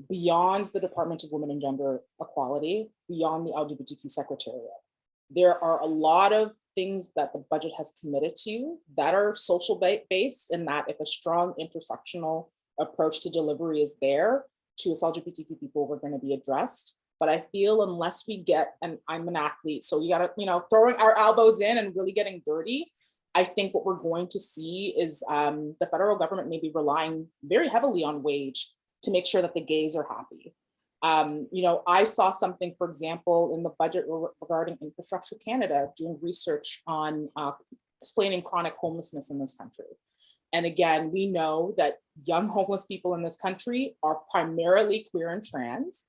beyond the Department of Women and Gender Equality, beyond the LGBTQ Secretariat. There are a lot of things that the budget has committed to that are social based, and that if a strong intersectional approach to delivery is there to us LGBTQ people, we're going to be addressed. But I feel unless we get, and I'm an athlete, so you got to, throwing our elbows in and really getting dirty, I think what we're going to see is the federal government may be relying very heavily on wage to make sure that the gays are happy. I saw something, for example, in the budget regarding Infrastructure Canada, doing research on explaining chronic homelessness in this country. And again, we know that young homeless people in this country are primarily queer and trans.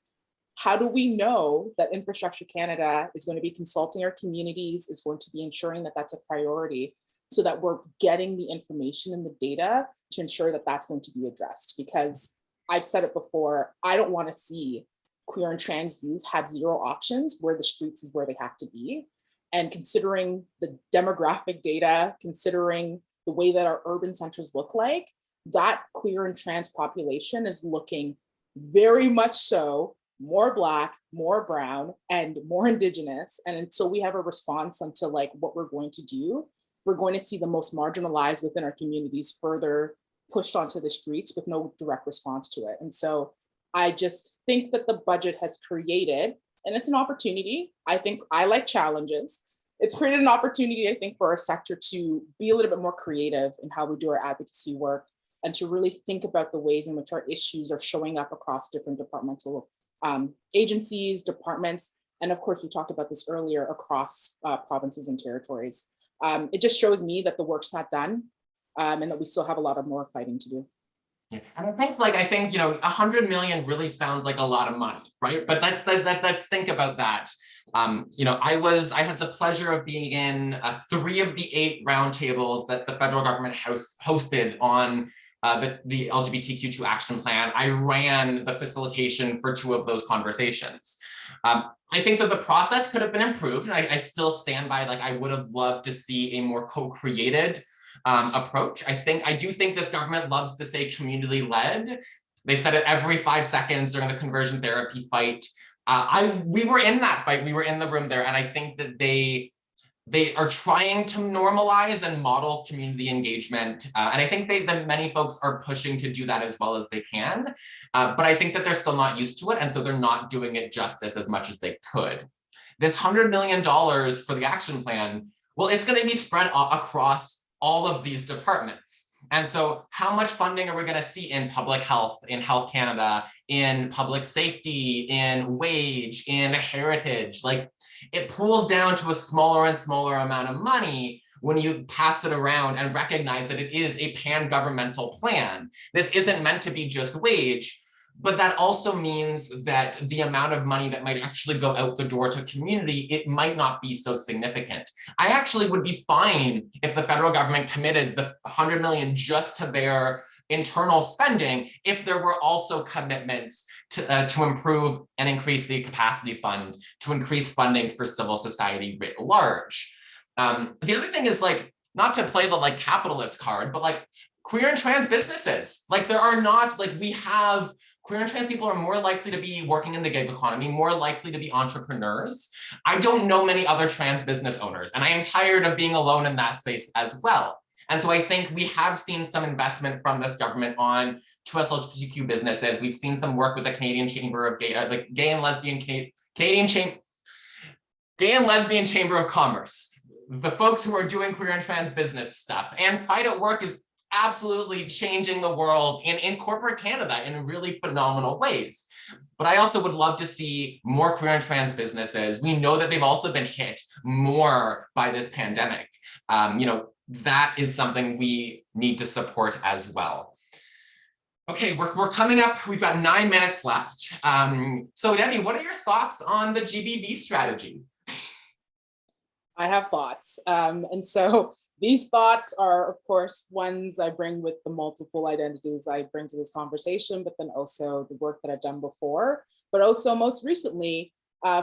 How do we know that Infrastructure Canada is going to be consulting our communities, is going to be ensuring that that's a priority, so that we're getting the information and the data to ensure that that's going to be addressed? Because I've said it before, I don't want to see queer and trans youth have zero options where the streets is where they have to be. And considering the demographic data, considering the way that our urban centers look like, that queer and trans population is looking very much so more Black, more brown, and more Indigenous. And until we have a response onto like what we're going to do, we're going to see the most marginalized within our communities further pushed onto the streets with no direct response to it. And so I just think that the budget has created, and it's an opportunity. I think I like challenges. It's created an opportunity, I think, for our sector to be a little bit more creative in how we do our advocacy work, and to really think about the ways in which our issues are showing up across different departmental agencies, departments, and of course, we talked about this earlier, across provinces and territories. It just shows me that the work's not done, and that we still have a lot of more fighting to do. Yeah. And I think 100 million really sounds like a lot of money, right? But let's think about that. I had the pleasure of being in 3 of the 8 roundtables that the federal government hosted on the LGBTQ2 action plan. I ran the facilitation for 2 of those conversations. I think that the process could have been improved, and I still stand by, I would have loved to see a more co-created approach. I do think this government loves to say community-led. They said it every 5 seconds during the conversion therapy fight. We were in that fight. We were in the room there, and I think that they are trying to normalize and model community engagement. And I think that many folks are pushing to do that as well as they can. But I think that they're still not used to it. And so they're not doing it justice as much as they could. This $100 million for the action plan, well, it's going to be spread across all of these departments. And so how much funding are we going to see in public health, in Health Canada, in public safety, in wage, in heritage? It pulls down to a smaller and smaller amount of money when you pass it around and recognize that it is a pan-governmental plan. This isn't meant to be just wage, but that also means that the amount of money that might actually go out the door to community, it might not be so significant. I actually would be fine if the federal government committed the 100 million just to their internal spending, if there were also commitments to improve and increase the capacity fund, to increase funding for civil society writ large. The other thing is not to play the capitalist card, but queer and trans businesses. There are not, we have queer and trans people are more likely to be working in the gig economy, more likely to be entrepreneurs. I don't know many other trans business owners, and I am tired of being alone in that space as well. And so I think we have seen some investment from this government on LGBTQ businesses. We've seen some work with the Canadian Chamber of Gay and Lesbian Chamber of Commerce, the folks who are doing queer and trans business stuff. And Pride at Work is absolutely changing the world in corporate Canada in really phenomenal ways. But I also would love to see more queer and trans businesses. We know that they've also been hit more by this pandemic. That is something we need to support as well. Okay, we're coming up. We've got 9 minutes left. So Debbie, what are your thoughts on the Gbv strategy? I have thoughts. And so these thoughts are, of course, ones I bring with the multiple identities I bring to this conversation, but then also the work that I've done before, but also most recently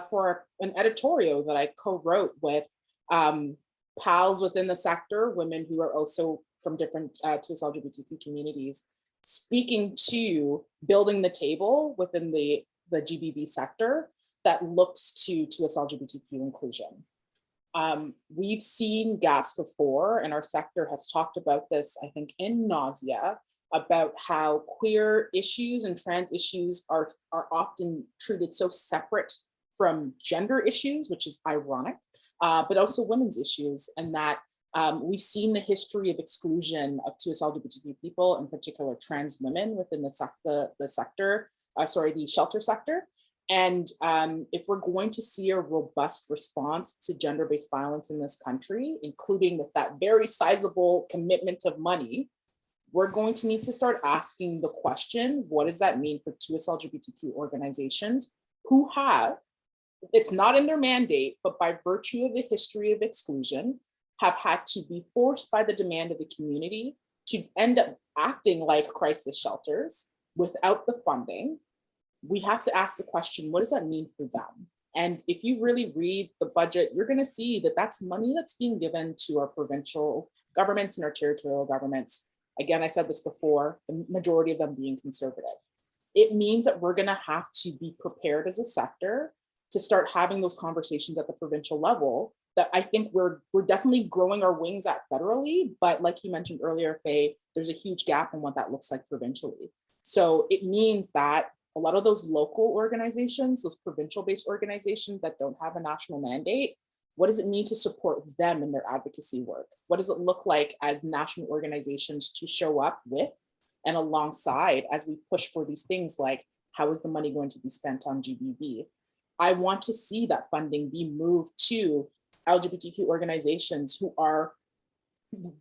for an editorial that I co-wrote with pals within the sector, women who are also from different LGBTQ communities, speaking to building the table within the Gbv sector that looks to LGBTQ inclusion. We've seen gaps before, and our sector has talked about this, I think, in nausea, about how queer issues and trans issues are often treated so separate from gender issues, which is ironic, but also women's issues, and that we've seen the history of exclusion of LGBTQ people, in particular trans women within the shelter sector. And if we're going to see a robust response to gender-based violence in this country, including with that very sizable commitment of money, we're going to need to start asking the question, what does that mean for LGBTQ organizations who have, it's not in their mandate, but by virtue of the history of exclusion, have had to be forced by the demand of the community to end up acting like crisis shelters without the funding. We have to ask the question, what does that mean for them? And if you really read the budget, you're going to see that that's money that's being given to our provincial governments and our territorial governments. Again, I said this before, the majority of them being conservative. It means that we're going to have to be prepared as a sector to start having those conversations at the provincial level that I think we're definitely growing our wings at federally, but like you mentioned earlier, Faye, there's a huge gap in what that looks like provincially. So it means that a lot of those local organizations, those provincial-based organizations that don't have a national mandate, what does it mean to support them in their advocacy work? What does it look like as national organizations to show up with and alongside as we push for these things like, how is the money going to be spent on Gbv? I want to see that funding be moved to LGBTQ organizations who are,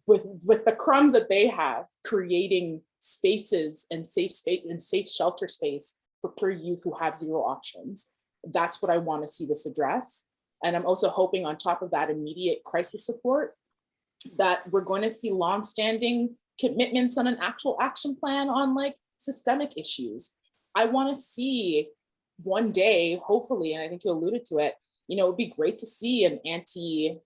with the crumbs that they have, creating spaces and safe space and safe shelter space for queer youth who have zero options. That's what I want to see this address. And I'm also hoping on top of that immediate crisis support that we're going to see longstanding commitments on an actual action plan on like systemic issues. I want to see one day, hopefully, and I think you alluded to it, it would be great to see an anti,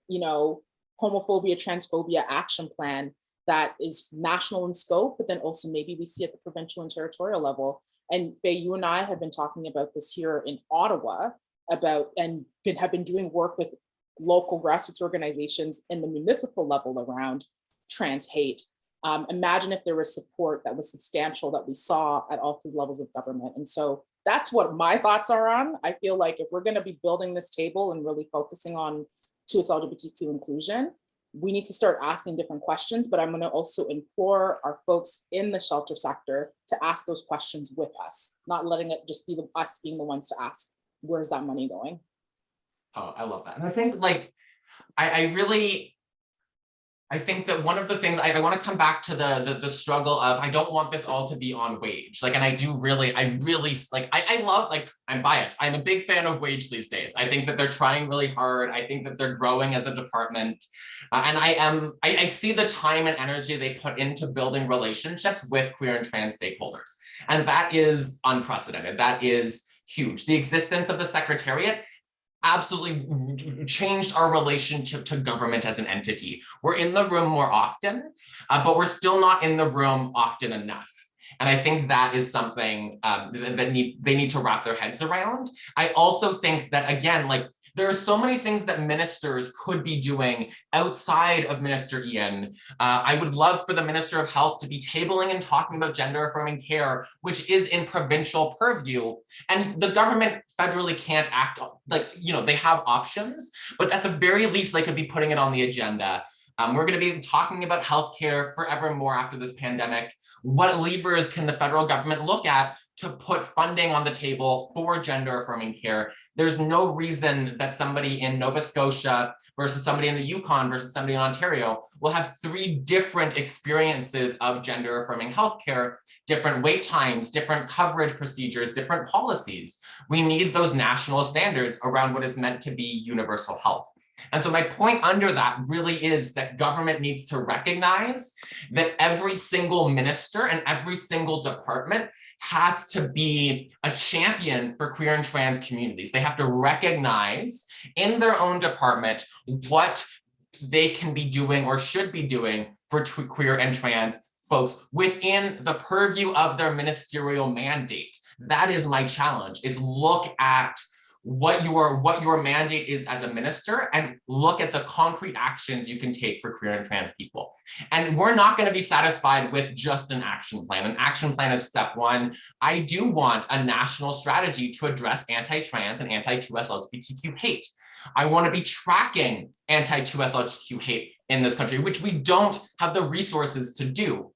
homophobia, transphobia action plan that is national in scope, but then also maybe we see at the provincial and territorial level. And Faye, you and I have been talking about this here in Ottawa have been doing work with local grassroots organizations in the municipal level around trans hate. Imagine if there was support that was substantial that we saw at all three levels of government. And so that's what my thoughts are on. I feel like if we're going to be building this table and really focusing on LGBTQ inclusion, we need to start asking different questions, but I'm going to also implore our folks in the shelter sector to ask those questions with us, not letting it just be us being the ones to ask, where's that money going? Oh, I love that. And I think I think that one of the things I want to come back to the struggle of, I don't want this all to be on wage. And I love, I'm biased. I'm a big fan of wage these days. I think that they're trying really hard. I think that they're growing as a department. And I see the time and energy they put into building relationships with queer and trans stakeholders. And that is unprecedented. That is huge. The existence of the Secretariat absolutely changed our relationship to government as an entity. We're in the room more often, but we're still not in the room often enough. And I think that is something that they need to wrap their heads around. I also think that, again, there are so many things that ministers could be doing outside of Minister Ian. I would love for the Minister of Health to be tabling and talking about gender affirming care, which is in provincial purview. And the government federally can't act, they have options, but at the very least, they could be putting it on the agenda. We're going to be talking about healthcare forevermore after this pandemic. What levers can the federal government look at to put funding on the table for gender affirming care? There's no reason that somebody in Nova Scotia versus somebody in the Yukon versus somebody in Ontario will have 3 different experiences of gender affirming healthcare, different wait times, different coverage procedures, different policies. We need those national standards around what is meant to be universal health. And so my point under that really is that government needs to recognize that every single minister and every single department has to be a champion for queer and trans communities. They have to recognize in their own department what they can be doing or should be doing for queer and trans folks within the purview of their ministerial mandate. That is my challenge, is look at what your mandate is as a minister and look at the concrete actions you can take for queer and trans people. And we're not going to be satisfied with just an action plan. An action plan is step 1. I do want a national strategy to address anti-trans and anti-2S LGBTQ hate. I want to be tracking anti-2S LGBTQ hate in this country, which we don't have the resources to do.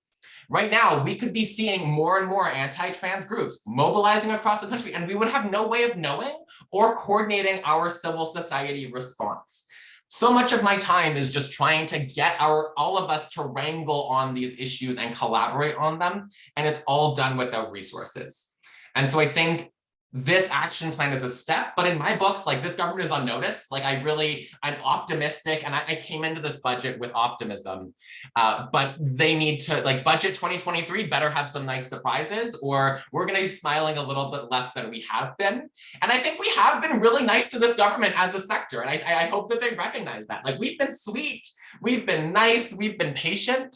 Right now, we could be seeing more and more anti-trans groups mobilizing across the country, and we would have no way of knowing or coordinating our civil society response. So much of my time is just trying to get all of us to wrangle on these issues and collaborate on them, and it's all done without resources. And so I think this action plan is a step, but in my books, like, this government is on notice. Like, I'm optimistic, and I came into this budget with optimism, but they need to, like, budget 2023 better have some nice surprises, or we're going to be smiling a little bit less than we have been. And I think we have been really nice to this government as a sector, and I hope that they recognize that. Like, we've been sweet, we've been nice, we've been patient.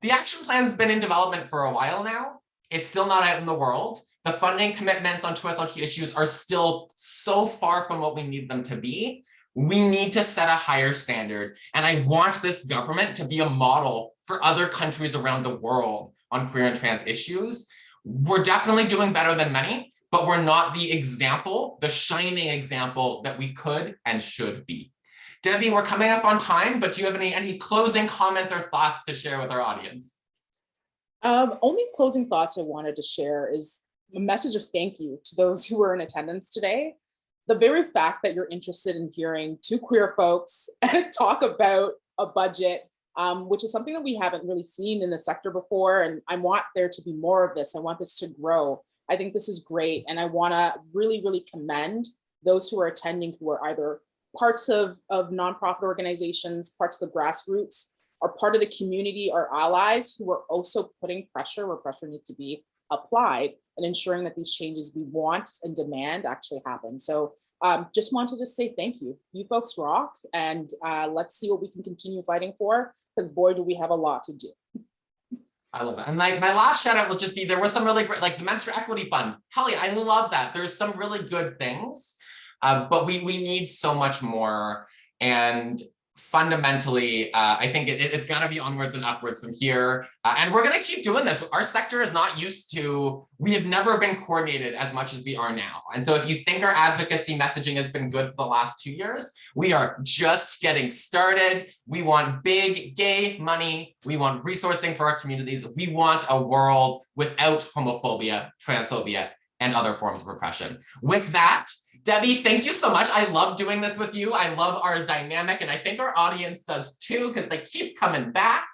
The action plan's been in development for a while now. It's still not out in the world. The funding commitments on 2S LGBTQ issues are still so far from what we need them to be. We need to set a higher standard. And I want this government to be a model for other countries around the world on queer and trans issues. We're definitely doing better than many, but we're not the example, the shining example that we could and should be. Debbie, we're coming up on time, but do you have any closing comments or thoughts to share with our audience? Only closing thoughts I wanted to share is a message of thank you to those who were in attendance today. The very fact that you're interested in hearing 2 queer folks talk about a budget, which is something that we haven't really seen in the sector before. And I want there to be more of this. I want this to grow. I think this is great. And I want to really, really commend those who are attending, who are either parts of nonprofit organizations, parts of the grassroots, or part of the community, or allies who are also putting pressure where pressure needs to be applied and ensuring that these changes we want and demand actually happen. So just wanted to say thank you. You folks rock, and let's see what we can continue fighting for, because boy, do we have a lot to do. I love it. And like, my last shout out will just be, there was some really great, like the Menstrual Equity Fund. Hell yeah, I love that. There's some really good things, but we need so much more. And fundamentally, I think it's got to be onwards and upwards from here. And we're going to keep doing this. Our sector is not used to, we have never been coordinated as much as we are now. And so if you think our advocacy messaging has been good for the last 2 years, we are just getting started. We want big gay money. We want resourcing for our communities. We want a world without homophobia, transphobia, and other forms of repression. With that, Debbie, thank you so much. I love doing this with you. I love our dynamic, and I think our audience does too, because they keep coming back.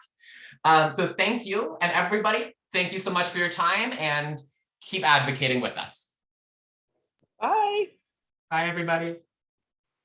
So thank you. And everybody, thank you so much for your time, and keep advocating with us. Bye. Bye, everybody.